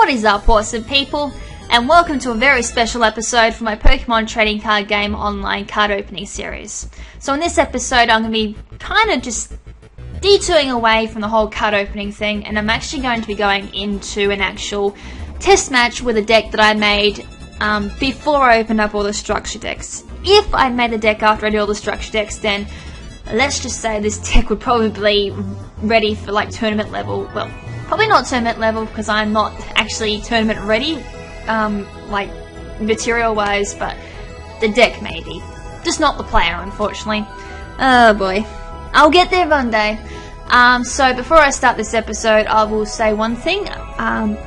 What is up, awesome people, and welcome to a very special episode for my Pokemon trading card game online card opening series. So in this episode I'm going to be kind of just detouring away from the whole card opening thing, and I'm actually going to be going into an actual test match with a deck that I made before I opened up all the structure decks. If I made the deck after I did all the structure decks, then let's just say this deck would probably be ready for like tournament level. Well, probably not tournament level because I'm not actually tournament ready, like material wise, but the deck maybe. Just not the player, unfortunately. Oh boy. I'll get there one day. So before I start this episode, I will say one thing.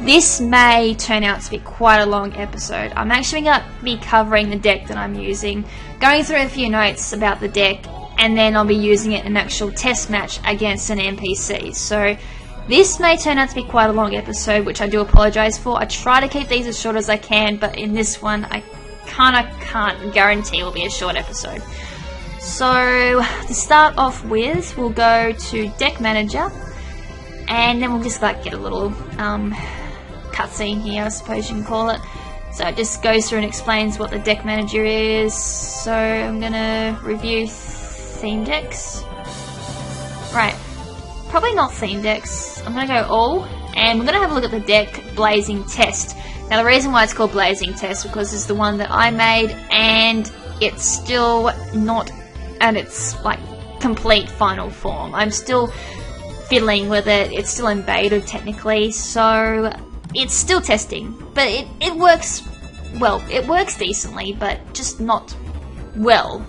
This may turn out to be quite a long episode. I'm actually going to be covering the deck that I'm using, going through a few notes about the deck, and then I'll be using it in an actual test match against an NPC. So this may turn out to be quite a long episode, which I do apologise for. I try to keep these as short as I can, but in this one I kind of can't guarantee it will be a short episode. So to start off with, we'll go to Deck Manager, and then we'll just like get a little cutscene here, I suppose you can call it. So it just goes through and explains what the Deck Manager is. So I'm gonna review theme decks. Right, probably not theme decks. I'm gonna go all, and we're gonna have a look at the deck Blazing Test. Now the reason why it's called Blazing Test because it's the one that I made, and it's still not at its like complete final form. I'm still fiddling with it. It's still in beta technically, so it's still testing. But it works well. It works decently, but just not well.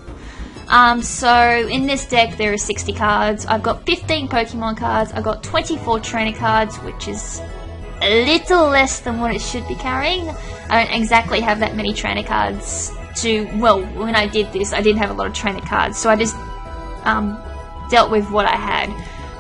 So in this deck there are 60 cards. I've got 15 Pokemon cards. I've got 24 trainer cards, which is a little less than what it should be carrying. I don't exactly have that many trainer cards to, well, when I did this I didn't have a lot of trainer cards, so I just dealt with what I had,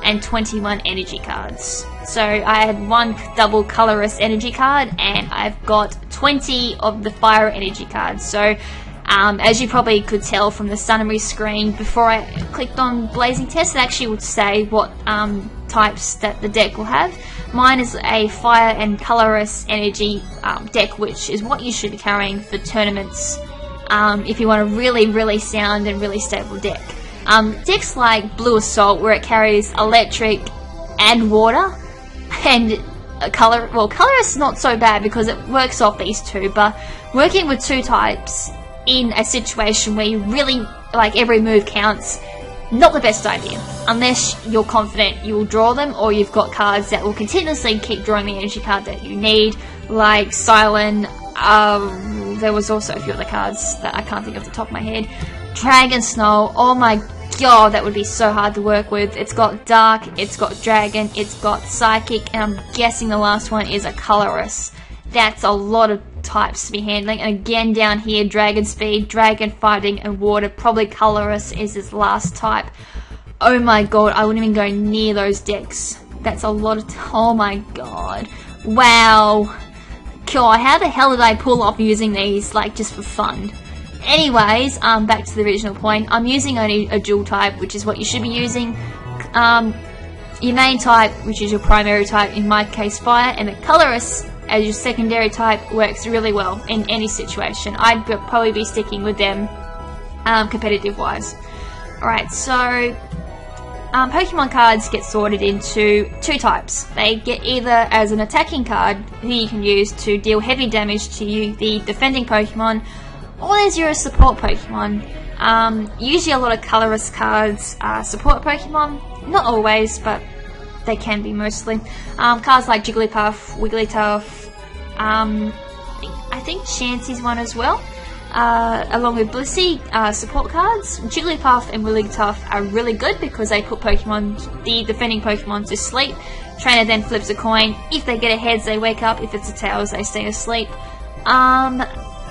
and 21 energy cards. So I had one double colorless energy card, and I've got 20 of the fire energy cards. So as you probably could tell from the summary screen before I clicked on Blazing Test, it actually would say what types that the deck will have. Mine is a fire and colorless energy deck, which is what you should be carrying for tournaments if you want a really sound and really stable deck. Decks like Blue Assault, where it carries electric and water, and colorless is not so bad because it works off these two, but working with two types in a situation where you really, like, every move counts, not the best idea, unless you're confident you will draw them, or you've got cards that will continuously keep drawing the energy card that you need, like Silent. There was also a few other cards that I can't think of off the top of my head. Dragon Snow, oh my god, that would be so hard to work with. It's got Dark, it's got Dragon, it's got Psychic, and I'm guessing the last one is a Colorless. That's a lot of types to be handling. And again down here, Dragon Speed, Dragon Fighting, and Water. Probably Colorless is its last type. Oh my god, I wouldn't even go near those decks. That's a lot of oh my god. Wow. God, how the hell did I pull off using these, like, just for fun? Anyways, back to the original point. I'm using only a dual type, which is what you should be using. Your main type, which is your primary type, in my case fire, and the colorless as your secondary type works really well in any situation. I'd probably be sticking with them competitive wise. Alright, so Pokemon cards get sorted into two types. They get either as an attacking card, who you can use to deal heavy damage to you, the defending Pokemon, or there's your support Pokemon. Usually a lot of colorless cards are support Pokemon, not always, but they can be mostly. Cards like Jigglypuff, Wigglytuff, I think Chansey's one as well. Along with Blissey, support cards. Jigglypuff and Wigglytuff are really good because they put the defending Pokemon to sleep. Trainer then flips a coin. If they get a heads, they wake up. If it's a tails, they stay asleep.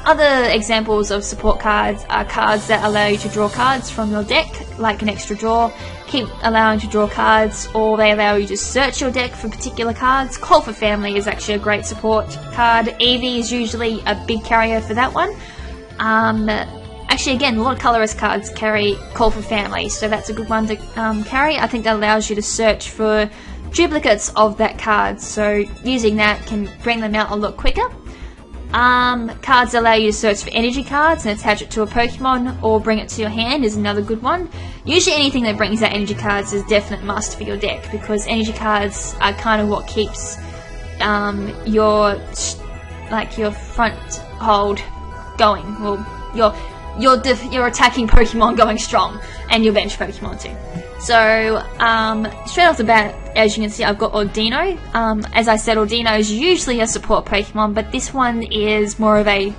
Other examples of support cards are cards that allow you to draw cards from your deck, like an extra draw, keep allowing to draw cards, or they allow you to search your deck for particular cards. Call for Family is actually a great support card. Eevee is usually a big carrier for that one. Actually, again, a lot of colorless cards carry Call for Family, so that's a good one to carry. I think that allows you to search for duplicates of that card, so using that can bring them out a lot quicker. Cards allow you to search for energy cards and attach it to a Pokemon or bring it to your hand is another good one. Usually anything that brings out energy cards is a definite must for your deck, because energy cards are kind of what keeps your front hold going. Well, your attacking Pokemon going strong, and your bench Pokemon too. So, straight off the bat, as you can see, I've got Ordino. As I said, Ordino is usually a support Pokemon, but this one is more of a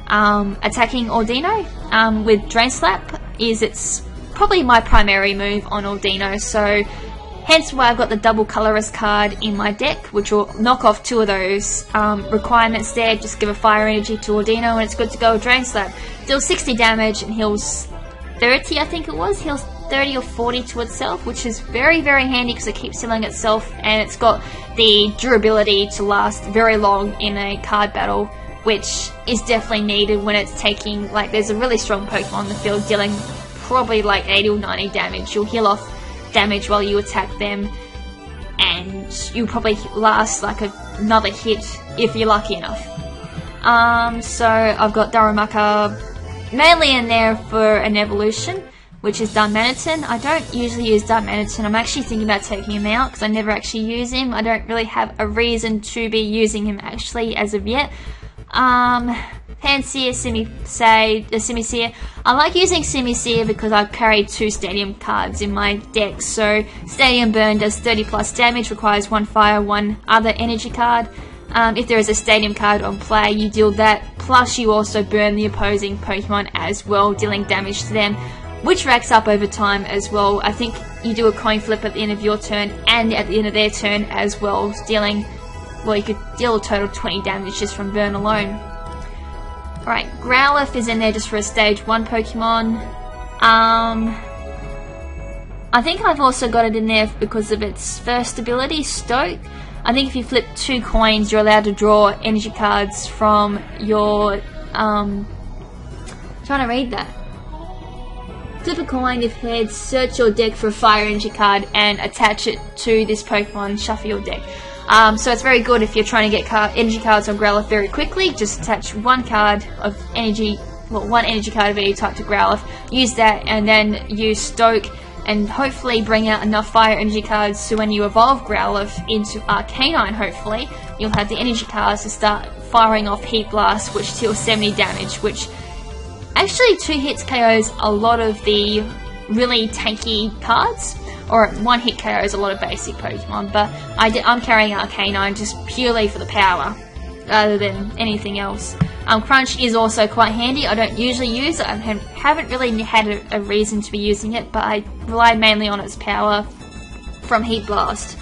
attacking Ordino. With Drain Slap, it's probably my primary move on Ordino, so hence why I've got the double colorless card in my deck, which will knock off 2 of those requirements there. Just give a fire energy to Ordino and it's good to go with Drain Slap. Deals 60 damage and heals 30, I think it was. Heals 30 or 40 to itself, which is very, very handy because it keeps healing itself, and it's got the durability to last very long in a card battle, which is definitely needed when it's taking, like, there's a really strong Pokemon on the field dealing probably like 80 or 90 damage. You'll heal off damage while you attack them, and you'll probably last like another hit if you're lucky enough. So I've got Darumaka mainly in there for an evolution, which is Darmanitan. I don't usually use Darmanitan. I'm actually thinking about taking him out because I never actually use him. I don't really have a reason to be using him actually as of yet. Pansear, Simisear. I like using Simisear because I carry 2 Stadium cards in my deck. So Stadium Burn does 30 plus damage, requires 1 fire, 1 other energy card. If there is a Stadium card on play, you deal that, plus you also burn the opposing Pokemon as well, dealing damage to them, which racks up over time as well. I think you do a coin flip at the end of your turn and at the end of their turn as well, dealing, well, you could deal a total of 20 damage just from burn alone. Right, Growlithe is in there just for a stage 1 Pokemon. I think I've also got it in there because of its first ability, Stoke. I think if you flip 2 coins, you're allowed to draw energy cards from your, trying to read that. Flip a coin, if heads, search your deck for a fire energy card and attach it to this Pokemon, shuffle your deck. So it's very good if you're trying to get energy cards on Growlithe very quickly. Just attach 1 card of energy, well, 1 energy card of any type to Growlithe. Use that and then use Stoke and hopefully bring out enough fire energy cards so when you evolve Growlithe into Arcanine, hopefully, you'll have the energy cards to start firing off Heat Blast, which deals 70 damage, which actually 2 hits KOs a lot of the really tanky cards, or 1 hit KOs a lot of basic Pokemon, but I'm carrying Arcanine just purely for the power rather than anything else. Crunch is also quite handy. I don't usually use it. I haven't really had a reason to be using it, but I rely mainly on its power from Heat Blast.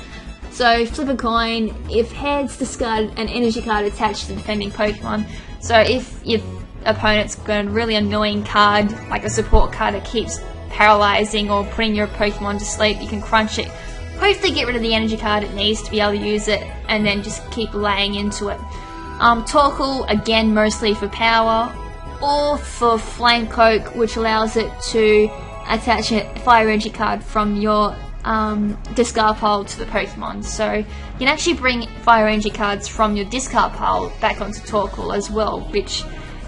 So flip a coin, if heads, discard an energy card attached to the defending Pokemon. So if your opponent's got a really annoying card, like a support card that keeps paralyzing or putting your Pokemon to sleep, you can crunch it, hopefully get rid of the energy card it needs to be able to use it, and then just keep laying into it. Torkoal, again, mostly for power, or for Flame Coat, which allows it to attach a fire energy card from your discard pile to the Pokemon. So you can actually bring fire energy cards from your discard pile back onto Torkoal as well, which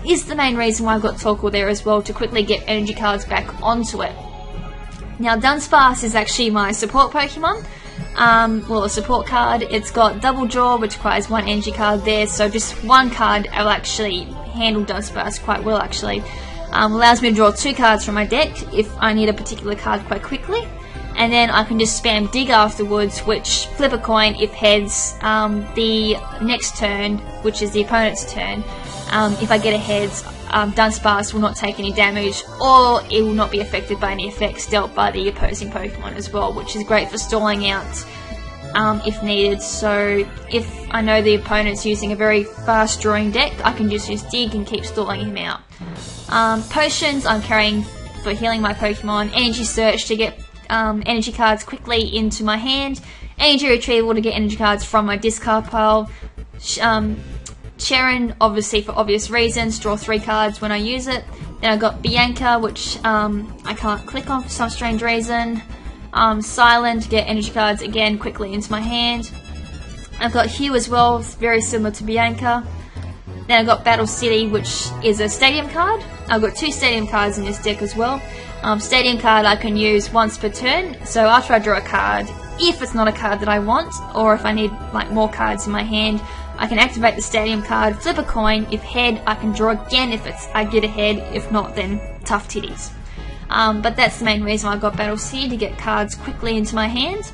is the main reason why I've got Torkoal there as well, to quickly get energy cards back onto it. Now Dunsparce is actually my support Pokemon. Well, a support card. It's got Double Draw, which requires 1 energy card there, so just 1 card will actually handle Dunsparce quite well actually. Allows me to draw 2 cards from my deck if I need a particular card quite quickly, and then I can just spam Dig afterwards, which flip a coin, if heads, the next turn, which is the opponent's turn, if I get a heads, Dunsparce will not take any damage, or it will not be affected by any effects dealt by the opposing Pokemon as well, which is great for stalling out if needed. So if I know the opponent's using a very fast drawing deck, I can just use Dig and keep stalling him out. Potions I'm carrying for healing my Pokemon, Energy Search to get energy cards quickly into my hand, Energy Retrieval to get energy cards from my discard pile, Sharon, obviously for obvious reasons, draw 3 cards when I use it. Then I got Bianca, which I can't click on for some strange reason. Silent to get energy cards again quickly into my hand. I've got Hue as well, very similar to Bianca. Then I've got Battle City, which is a stadium card. I've got 2 stadium cards in this deck as well. Stadium card I can use once per turn, so after I draw a card, if it's not a card that I want, or if I need like more cards in my hand, I can activate the stadium card, flip a coin. If head, I can draw again if I get a head. If not, then tough titties. But that's the main reason I got Battle City, to get cards quickly into my hand.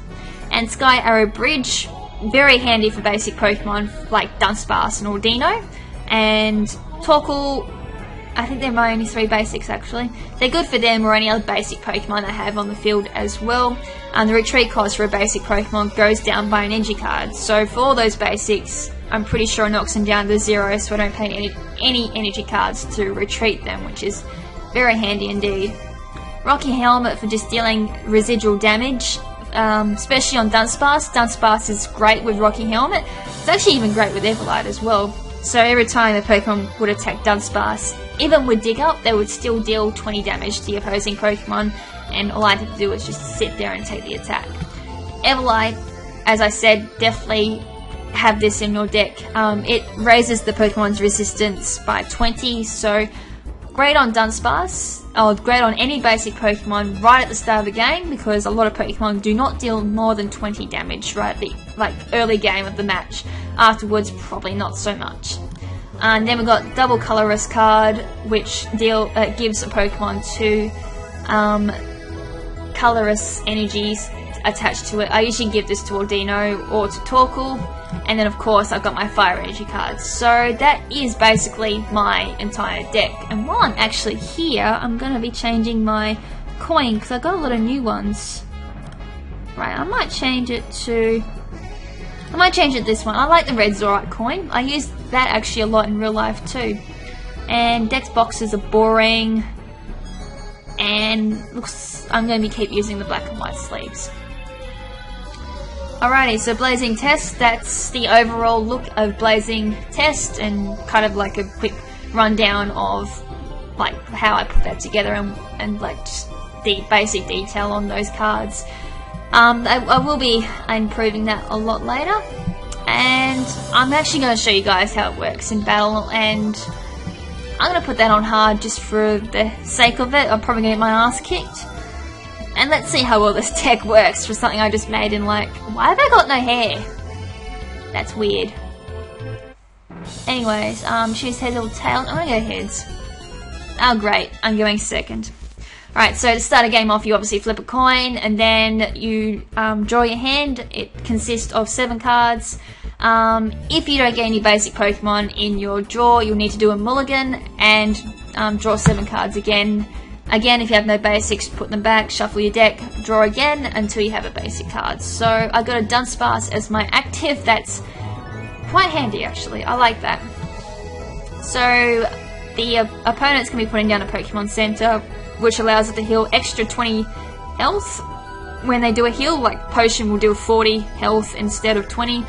And Sky Arrow Bridge, very handy for basic Pokemon like Dunsparce and Ordino. And Torkoal, I think they're my only 3 basics actually. They're good for them or any other basic Pokemon I have on the field as well. The retreat cost for a basic Pokemon goes down by an energy card. So for all those basics, I'm pretty sure it knocks them down to 0, so I don't pay any energy cards to retreat them, which is very handy indeed. Rocky Helmet for just dealing residual damage, especially on Dunsparce. Dunsparce is great with Rocky Helmet. It's actually even great with Everlight as well. So every time the Pokemon would attack Dunsparce, even with Dig Up, they would still deal 20 damage to the opposing Pokemon, and all I had to do was just sit there and take the attack. Everlight, as I said, definitely have this in your deck. It raises the Pokemon's resistance by 20, so great on Dunsparce, or great on any basic Pokemon right at the start of the game, because a lot of Pokemon do not deal more than 20 damage right at the early game of the match. Afterwards, probably not so much. And then we've got Double Colorless card, which gives a Pokemon 2 colorless energies attached to it. I usually give this to Ordino or to Torkoal, and then of course I've got my fire energy cards. So that is basically my entire deck. And while I'm actually here, I'm going to be changing my coin, because I've got a lot of new ones. Right, I might change it to this one. I like the red Zorite coin. I use that actually a lot in real life too. And Dex boxes are boring, and I'm going to keep using the black and white sleeves. Alrighty, so Blazing Test, that's the overall look of Blazing Test, and kind of like a quick rundown of like how I put that together, and like just the basic detail on those cards. I will be improving that a lot later, and I'm actually going to show you guys how it works in battle, and I'm going to put that on hard just for the sake of it. I'm probably going to get my ass kicked. And let's see how well this deck works for something I just made in like... Why have I got no hair? That's weird. Anyways, choose heads or tails. I'm going to go heads. Oh great, I'm going second. Alright, so to start a game off, you obviously flip a coin, and then you draw your hand. It consists of 7 cards. If you don't get any basic Pokemon in your draw, you'll need to do a mulligan and draw 7 cards again. Again, if you have no basics, put them back, shuffle your deck, draw again until you have a basic card. So I got a Dunsparce as my active. That's quite handy actually. I like that. So the opponent's going to be putting down a Pokemon Center, which allows it to heal extra 20 health. When they do a heal, like Potion will do 40 health instead of 20.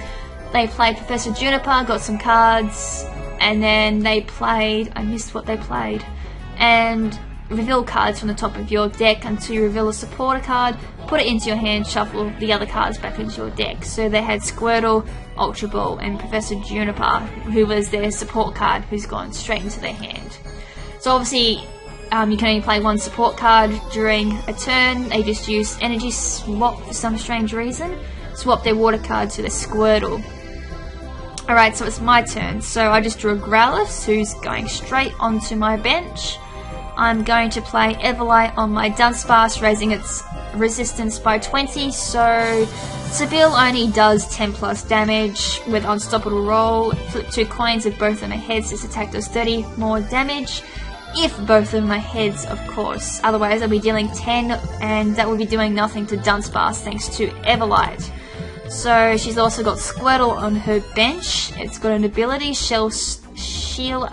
They played Professor Juniper, got some cards, and then they played... I missed what they played. And... reveal cards from the top of your deck until you reveal a supporter card, put it into your hand, shuffle the other cards back into your deck. So they had Squirtle, Ultra Ball, and Professor Juniper, who was their support card, who's gone straight into their hand. So obviously, you can only play 1 support card during a turn. They just use Energy Swap for some strange reason. Swap their water card to the Squirtle. Alright, so it's my turn. So I just drew a Growlithe, who's going straight onto my bench. I'm going to play Everlight on my Dunsparce, raising its resistance by 20, so Seville only does 10 plus damage with Unstoppable Roll. Flip 2 coins if both of them are heads, this attack does 30 more damage. If both of them are heads, of course. Otherwise I'll be dealing 10, and that will be doing nothing to Dunsparce thanks to Everlight. So she's also got Squirtle on her bench. It's got an ability, Shell Shield.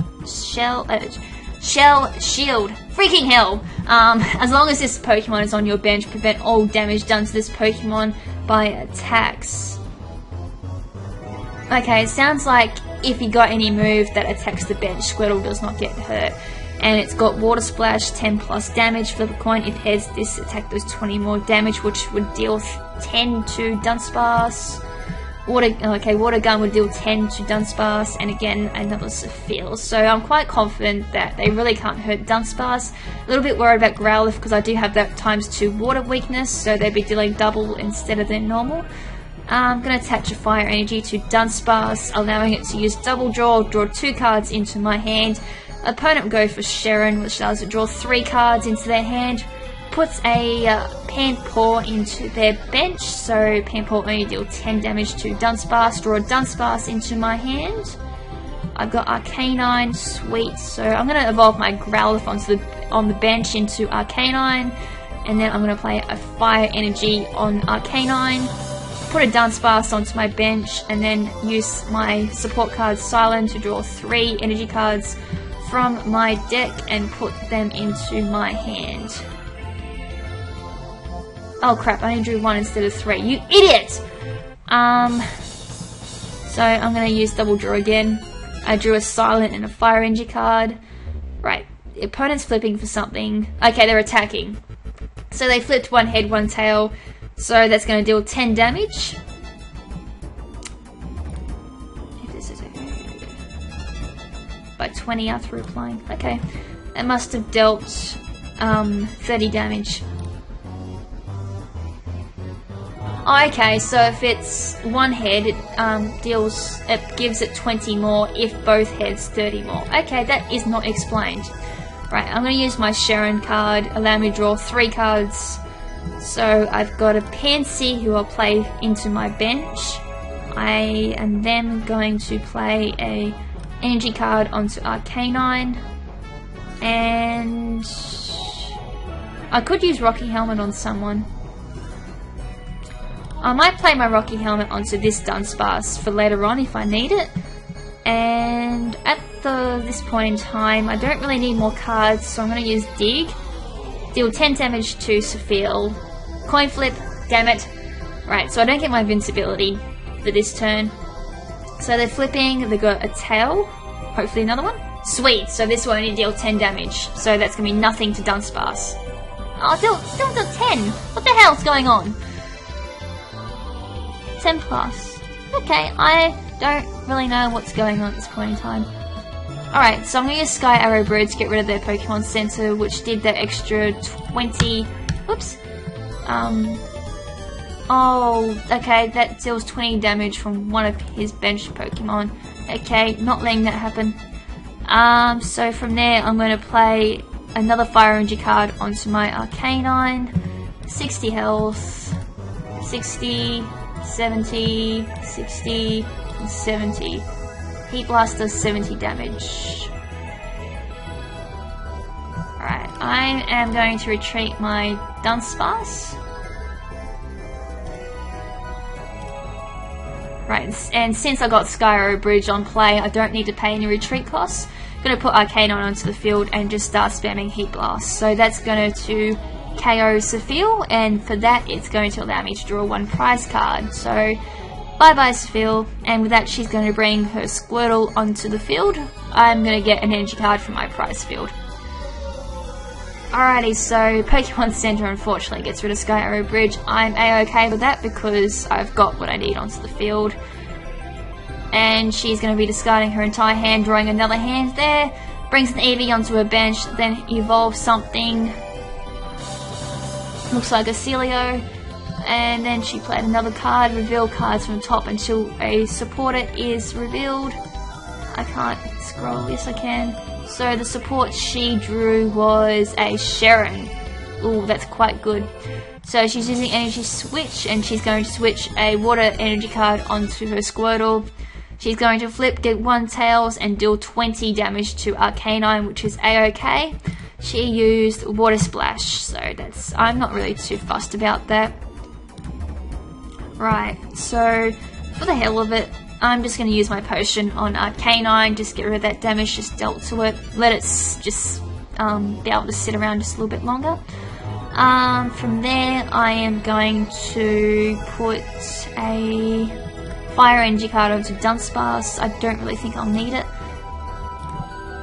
Freaking hell! As long as this Pokemon is on your bench, prevent all damage done to this Pokemon by attacks. Okay, it sounds like if you got any move that attacks the bench, Squirtle does not get hurt. and it's got Water Splash, 10 plus damage. Flip a coin. If heads, this attack does 20 more damage, which would deal 10 to Dunsparce. Water Gun would deal 10 to Dunsparce, and again another Safil. So I'm quite confident that they really can't hurt Dunsparce. A little bit worried about Growlithe because I do have that ×2 water weakness, so they'd be dealing double instead of their normal. I'm going to attach a Fire Energy to Dunsparce, allowing it to use Double Draw 2 cards into my hand. Opponent will go for Sharon, which allows it to draw 3 cards into their hand. Puts a Panpour into their bench, so Panpour only deal 10 damage to Dunsparce. Draw a Dunsparce into my hand. I've got Arcanine, sweet. So I'm going to evolve my Growlithe on the bench into Arcanine, and then I'm going to play a Fire Energy on Arcanine. Put a Dunsparce onto my bench, and then use my support card Silent to draw 3 energy cards from my deck and put them into my hand. Oh crap, I only drew 1 instead of 3. You idiot! So I'm going to use Double Draw again. I drew a Silent and a Fire Energy card. Right, the opponent's flipping for something. Okay, they're attacking. So they flipped 1 head, 1 tail. So that's going to deal 10 damage. If this is okay. By 20 after replying. Okay. That must have dealt 30 damage. Okay, so if it's 1 head, it gives it 20 more. If both heads, 30 more. Okay, that is not explained. Right, I'm going to use my Sharon card. Allow me to draw 3 cards. So I've got a Pansy who I'll play into my bench. I am then going to play a energy card onto Arcanine. And I could use Rocky Helmet on someone. I might play my Rocky Helmet onto this Dunsparce for later on if I need it. And at this point in time, I don't really need more cards, so I'm going to use Dig. Deal 10 damage to Safil. Coin flip, damn it. Right, so I don't get my invincibility for this turn. So they're flipping, they've got a tail. Hopefully another one. Sweet, so this will only deal 10 damage. So that's going to be nothing to Dunsparce. Oh, still deal 10. What the hell's going on? 10 plus. Okay, I don't really know what's going on at this point in time. Alright, so I'm going to use Sky Arrow Bird to get rid of their Pokemon Center, which did that extra 20... Whoops. Oh, okay, that deals 20 damage from one of his bench Pokemon. Okay, not letting that happen. So from there, I'm going to play another Fire Energy card onto my Arcanine. 60 health. 60... 70, 60, and 70. Heat Blast does 70 damage. Alright, I am going to retreat my Dunsparce. Right, and since I got Skyro Bridge on play, I don't need to pay any retreat costs. I'm going to put Arcanine onto the field and just start spamming Heat Blast. So that's going to KO Safil, and for that it's going to allow me to draw 1 prize card. So bye bye Safil, and with that she's going to bring her Squirtle onto the field. I'm going to get an energy card from my prize field. Alrighty, so Pokemon Center unfortunately gets rid of Sky Arrow Bridge. I'm a-okay with that because I've got what I need onto the field. And she's going to be discarding her entire hand, drawing another hand there. Brings an Eevee onto her bench, then evolves something. Looks like a Celio, and then she played another card, reveal cards from the top until a supporter is revealed. I can't scroll, yes I can. So the support she drew was a Sharon. Ooh, that's quite good. So she's using Energy Switch, and she's going to switch a Water Energy card onto her Squirtle. She's going to flip, get 1 Tails, and deal 20 damage to Arcanine, which is a-okay. She used Water Splash, so I'm not really too fussed about that. Right, so for the hell of it, I'm just going to use my potion on Arcanine, just get rid of that damage just dealt to it. Let it just be able to sit around just a little bit longer. From there, I am going to put a Fire Energy card onto Dunsparce. I don't really think I'll need it.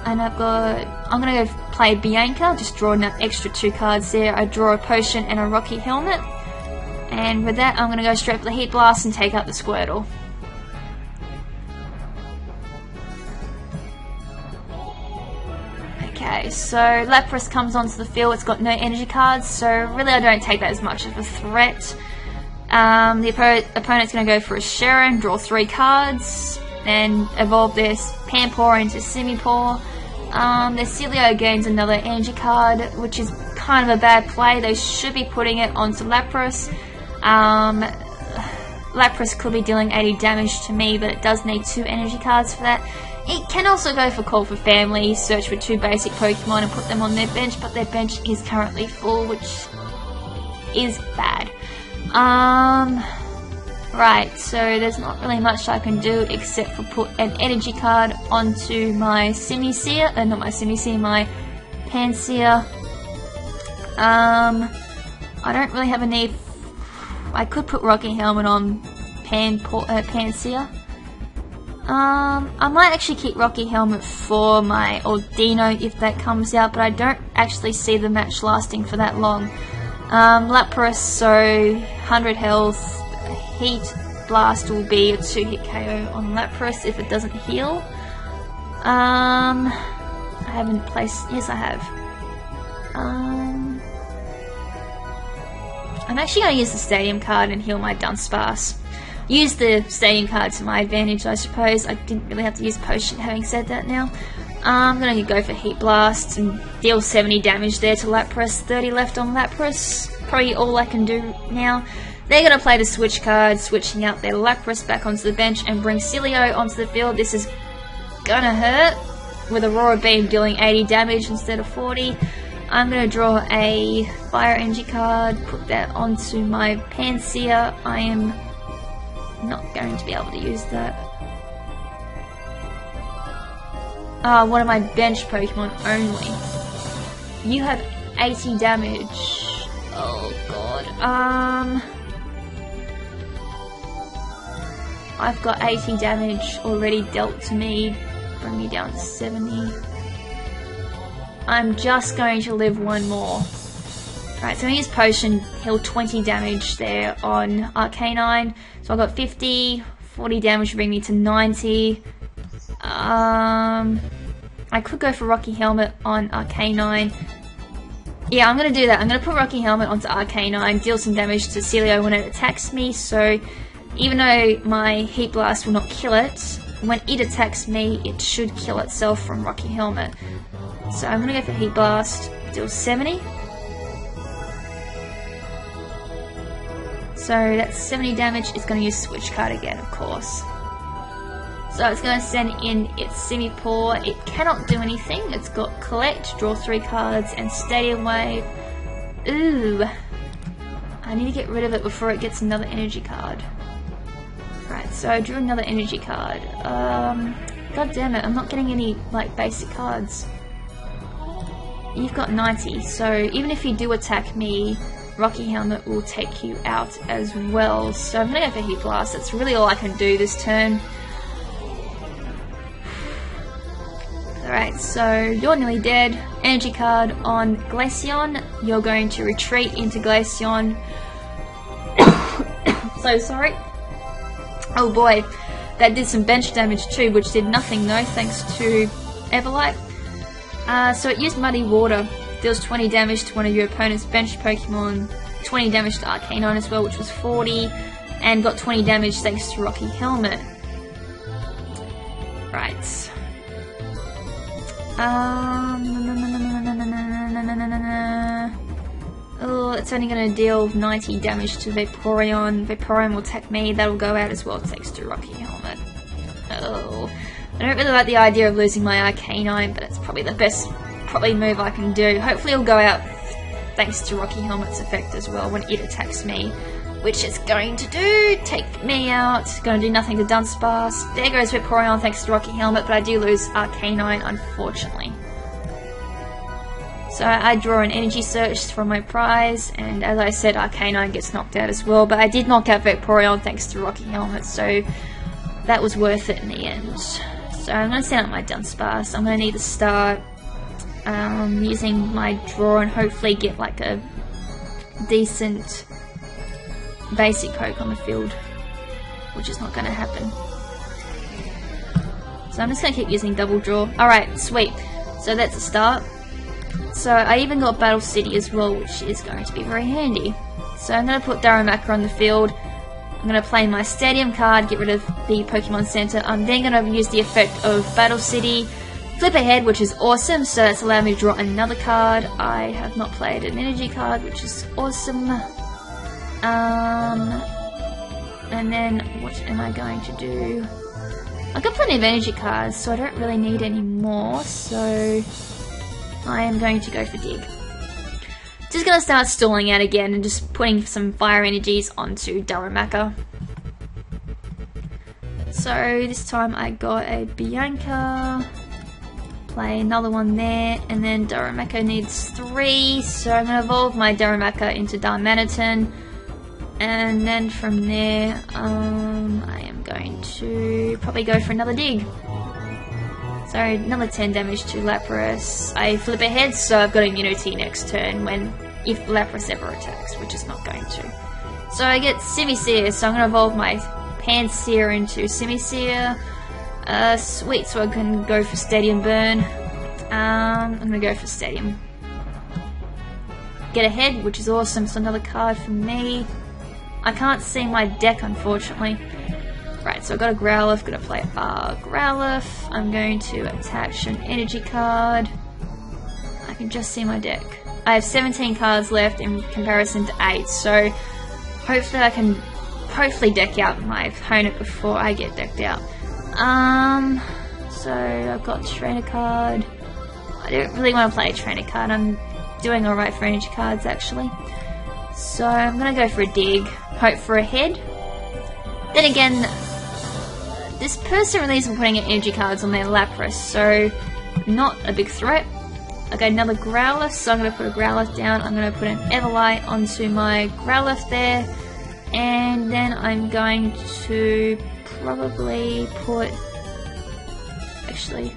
And I'm going to go play Bianca, just drawing an extra 2 cards there. I draw a potion and a Rocky Helmet. And with that, I'm going to go straight for the Heat Blast and take out the Squirtle. Okay, so Lapras comes onto the field. It's got no energy cards, so really I don't take that as much of a threat. The opponent's going to go for a Sharon, draw 3 cards, and evolve their Panpour into Simipour. Their Celio gains another energy card, which is kind of a bad play. They should be putting it onto Lapras. Lapras could be dealing 80 damage to me, but it does need 2 energy cards for that. It can also go for Call for Family, search for 2 basic Pokemon and put them on their bench, but their bench is currently full, which is bad. Right, so there's not really much I can do except for put an energy card onto my Simisear, not my Simisear, my Pansear. I don't really have a need. I could put Rocky Helmet on Pansear. I might actually keep Rocky Helmet for my Ordino if that comes out, but I don't actually see the match lasting for that long. Lapras, so 100 health. Heat Blast will be a 2-hit KO on Lapras if it doesn't heal. I haven't placed. Yes, I have. I'm actually going to use the Stadium card and heal my Dunsparce. Use the Stadium card to my advantage, I suppose. I didn't really have to use Potion, having said that now. I'm going to go for Heat Blast and deal 70 damage there to Lapras. 30 left on Lapras. Probably all I can do now. They're going to play the switch card, switching out their Lapras back onto the bench and bring Celio onto the field. This is going to hurt, with Aurora Beam dealing 80 damage instead of 40. I'm going to draw a Fire Energy card, put that onto my Pansear. I am not going to be able to use that. One of my bench Pokemon only. You have 80 damage. Oh god. I've got 80 damage already dealt to me. Bring me down to 70. I'm just going to live one more. Right, so I'm going to use Potion, heal 20 damage there on Arcanine. So I've got 50, 40 damage to bring me to 90. I could go for Rocky Helmet on Arcanine. Yeah, I'm going to do that. I'm going to put Rocky Helmet onto Arcanine, deal some damage to Celio when it attacks me. So even though my Heat Blast will not kill it, when it attacks me, it should kill itself from Rocky Helmet. So I'm going to go for Heat Blast, deal 70. So that's 70 damage. It's going to use Switch card again, of course. So it's going to send in its Simipour. It cannot do anything. It's got Collect, draw 3 cards, and Stadium Wave. Ooh. I need to get rid of it before it gets another energy card. Right, so I drew another energy card. God damn it, I'm not getting any, like, basic cards. You've got 90, so even if you do attack me, Rocky Helmet will take you out as well. So I'm going to go for Heat Blast. That's really all I can do this turn. Alright, so you're nearly dead. Energy card on Glaceon. You're going to retreat into Glaceon. So sorry. Oh boy, that did some bench damage too, which did nothing though, thanks to Everlight. So it used Muddy Water, deals 20 damage to one of your opponent's bench Pokemon, 20 damage to Arcanine as well, which was 40, and got 20 damage thanks to Rocky Helmet. Right. Oh, it's only going to deal 90 damage to Vaporeon. Vaporeon will attack me. That'll go out as well thanks to Rocky Helmet. Oh, I don't really like the idea of losing my Arcanine, but it's probably the best move I can do. Hopefully it'll go out thanks to Rocky Helmet's effect as well when it attacks me, which it's going to do. Take me out. It's going to do nothing to Dunsparce. There goes Vaporeon thanks to Rocky Helmet, but I do lose Arcanine, unfortunately. So I draw an Energy Search from my prize, and as I said, Arcanine gets knocked out as well, but I did knock out Vaporeon thanks to Rocky Helmet, so that was worth it in the end. So I'm going to send out my Dunsparce. I'm going to need to start using my draw and hopefully get like a decent basic poke on the field, which is not going to happen. So I'm just going to keep using double draw. Alright, sweet. So that's a start. So I even got Battle City as well, which is going to be very handy. So I'm going to put Darumaka on the field. I'm going to play my Stadium card, get rid of the Pokemon Center. I'm then going to use the effect of Battle City, flip ahead, which is awesome, so that's allowed me to draw another card. I have not played an energy card, which is awesome. And then what am I going to do? I've got plenty of energy cards, so I don't really need any more, so I am going to go for Dig. Just gonna start stalling out again and just putting some fire energies onto Darumaka. So this time I got a Bianca, play another one there, and then Darumaka needs 3, so I'm gonna evolve my Darumaka into Darmanitan, and then from there I am going to probably go for another Dig. So another 10 damage to Lapras. I flip ahead, so I've got immunity next turn if Lapras ever attacks, which is not going to. So I get Simisear, so I'm going to evolve my Pansear into Simisear. Sweet, so I can go for Stadium Burn. I'm going to go for Stadium. Get ahead, which is awesome, so another card for me. I can't see my deck, unfortunately. Right, so I've got a Growlithe, gonna play Growlithe. I'm going to attach an energy card. I can just see my deck. I have 17 cards left in comparison to 8, so hopefully I can deck out my opponent before I get decked out. So I've got Trainer card. I don't really want to play a Trainer card. I'm doing alright for energy cards actually. So I'm gonna go for a Dig, hope for a head. Then again, this person really isn't putting energy cards on their Lapras, so not a big threat. I got another Growlithe, so I'm going to put a Growlithe down. I'm going to put an Everlight onto my Growlithe there, and then I'm going to probably put, actually,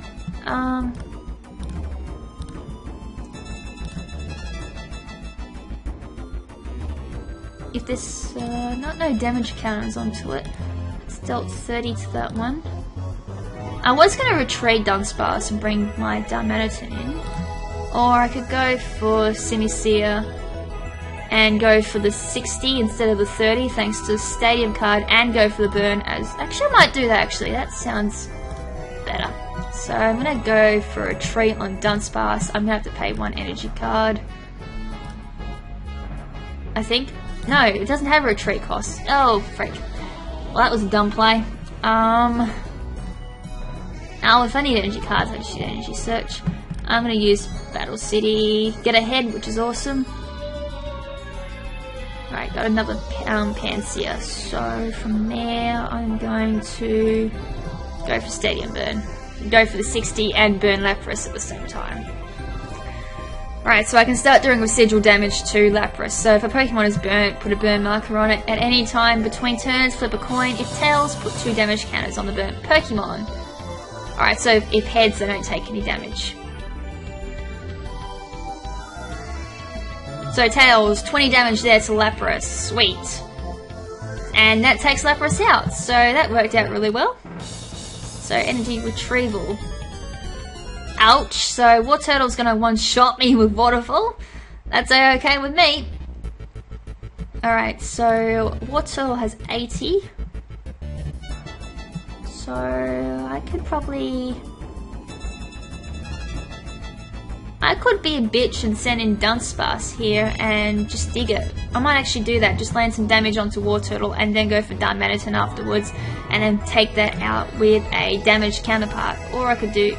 if there's no damage counters onto it, it's dealt 30 to that one. I was going to retreat Dunsparce and bring my Darmanitan in, or I could go for Simisear and go for the 60 instead of the 30 thanks to the Stadium card, and go for the burn as, actually I might do that actually, that sounds better. So I'm going to go for a retreat on Dunsparce. I'm going to have to pay 1 energy card, I think. No, it doesn't have a retreat cost. Oh, freak. Well, that was a dumb play. Oh, if I need energy cards, I just use energy search. I'm going to use Battle City, get ahead, which is awesome. Right, got another Pansear. So from there, I'm going to go for Stadium Burn. Go for the 60 and burn Lapras at the same time. Right, so I can start doing residual damage to Lapras. So if a Pokemon is burnt, put a burn marker on it. At any time between turns, flip a coin. If tails, put 2 damage counters on the burnt Pokemon. Alright, so if heads, they don't take any damage. So tails, 20 damage there to Lapras. Sweet. And that takes Lapras out. So that worked out really well. So energy retrieval. Ouch, so Wartortle's gonna one-shot me with Waterfall. That's okay with me. Alright, so Wartortle has 80. So I could be a bitch and send in Dunsparce here and just dig it. I might actually do that, just land some damage onto Wartortle and then go for Darmanitan afterwards and then take that out with a damage counterpart. Or I could do,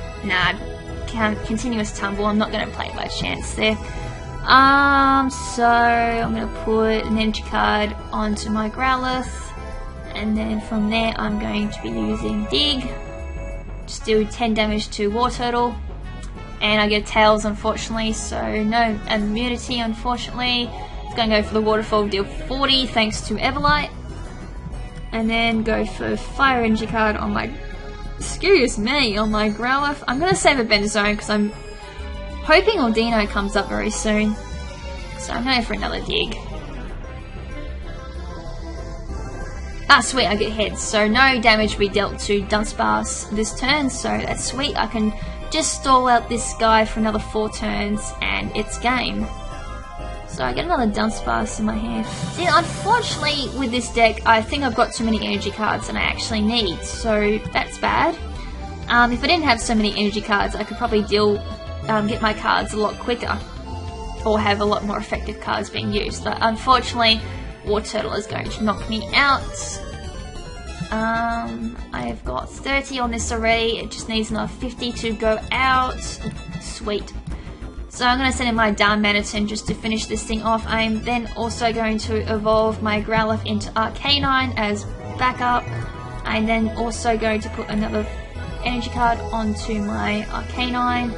continuous tumble. I'm not going to play by chance there. So I'm going to put an energy card onto my Growlithe, and then from there I'm going to be using Dig. Just do 10 damage to Wartortle, and I get Tails unfortunately, so no immunity unfortunately. It's going to go for the Waterfall, deal 40 thanks to Everlight, and then go for Fire Energy card on my, on my Growlithe. I'm going to save a Bendozone because I'm hoping Ordino comes up very soon. So I'm going for another dig. Ah, sweet, I get heads. So no damage will be dealt to Dunsparce this turn, so that's sweet. I can just stall out this guy for another 4 turns and it's game. So I get another Dunsparce in my hand. See, unfortunately with this deck, I think I've got too many energy cards than I actually need, so that's bad. If I didn't have so many energy cards, I could probably get my cards a lot quicker, or have a lot more effective cards being used. But unfortunately, War Turtle is going to knock me out. I've got 30 on this already, it just needs another 50 to go out. Sweet. So I'm going to send in my Darmanitan just to finish this thing off. I'm then also going to evolve my Growlithe into Arcanine as backup. I'm then also going to put another energy card onto my Arcanine.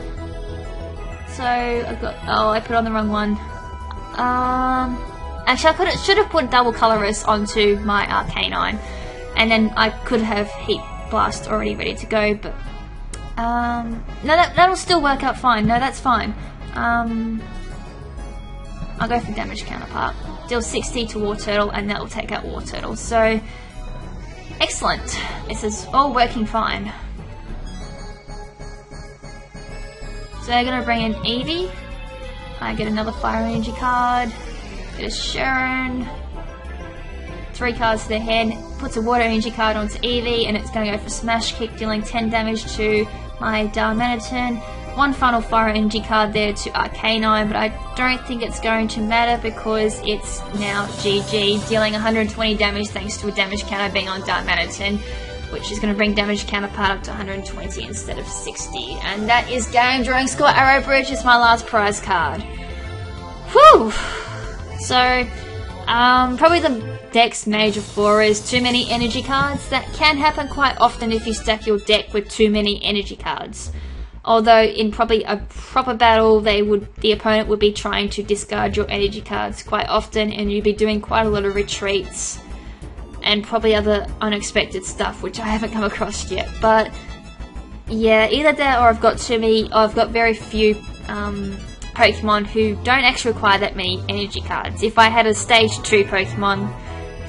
So I've got, oh, I put on the wrong one. Actually, I should have put double colorless onto my Arcanine, and then I could have Heat Blast already ready to go. But no, that'll still work out fine. No, that's fine. I'll go for damage counterpart. Deal 60 to War Turtle, and that will take out War Turtle. So excellent. This is all working fine. So they're going to bring in Eevee. I get another Fire Energy card. Get a Sharon. 3 cards to the head. Puts a Water Energy card onto Eevee, and it's going to go for Smash Kick, dealing 10 damage to my Darmanitan. 1 final Fire Energy card there to Arcanine, but I don't think it's going to matter because it's now GG, dealing 120 damage thanks to a damage counter being on Darmanitan, which is going to bring damage counterpart up to 120 instead of 60. And that is game. Drawing score, Arrow Bridge is my last prize card. Whew! So, probably the deck's major flaw is too many energy cards. That can happen quite often if you stack your deck with too many energy cards. Although in probably a proper battle, the opponent would be trying to discard your energy cards quite often, and you'd be doing quite a lot of retreats and probably other unexpected stuff, which I haven't come across yet. But yeah, either that or I've got very few Pokemon who don't actually require that many energy cards. If I had a stage 2 Pokemon,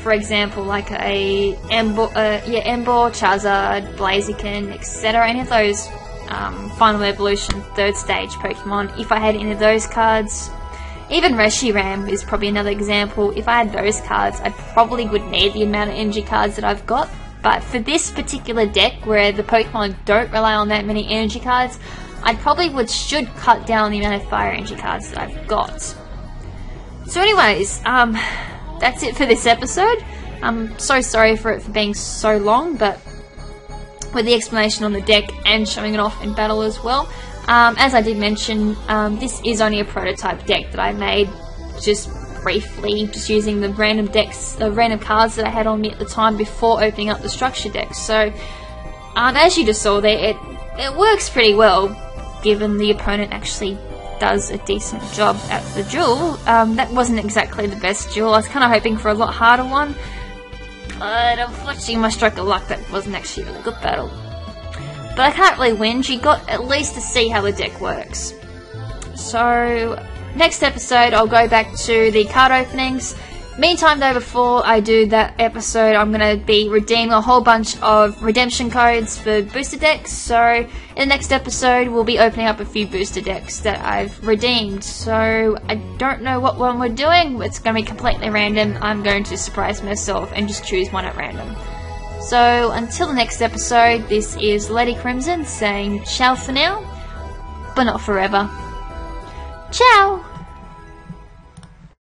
for example, like a Ember, Charizard, Blaziken, etc., any of those Final Evolution 3rd stage Pokemon, if I had any of those cards, even Reshiram is probably another example. If I had those cards, I probably would need the amount of energy cards that I've got. But for this particular deck, where the Pokemon don't rely on that many energy cards, I probably should cut down the amount of Fire Energy cards that I've got. So anyways, that's it for this episode. I'm so sorry for it being so long, but with the explanation on the deck and showing it off in battle as well. As I did mention, this is only a prototype deck that I made just briefly, just using the random cards that I had on me at the time before opening up the structure deck. So, as you just saw there, it works pretty well, given the opponent actually does a decent job at the duel. That wasn't exactly the best duel. I was kind of hoping for a lot harder one, but unfortunately my stroke of luck, that wasn't actually a really good battle. But I can't really win. You got at least to see how the deck works. So next episode I'll go back to the card openings. Meantime though, before I do that episode, I'm going to be redeeming a whole bunch of redemption codes for booster decks. So in the next episode we'll be opening up a few booster decks that I've redeemed. So I don't know what one we're doing. It's going to be completely random. I'm going to surprise myself and just choose one at random. So until the next episode, this is LadyKrimZen saying ciao for now, but not forever. Ciao!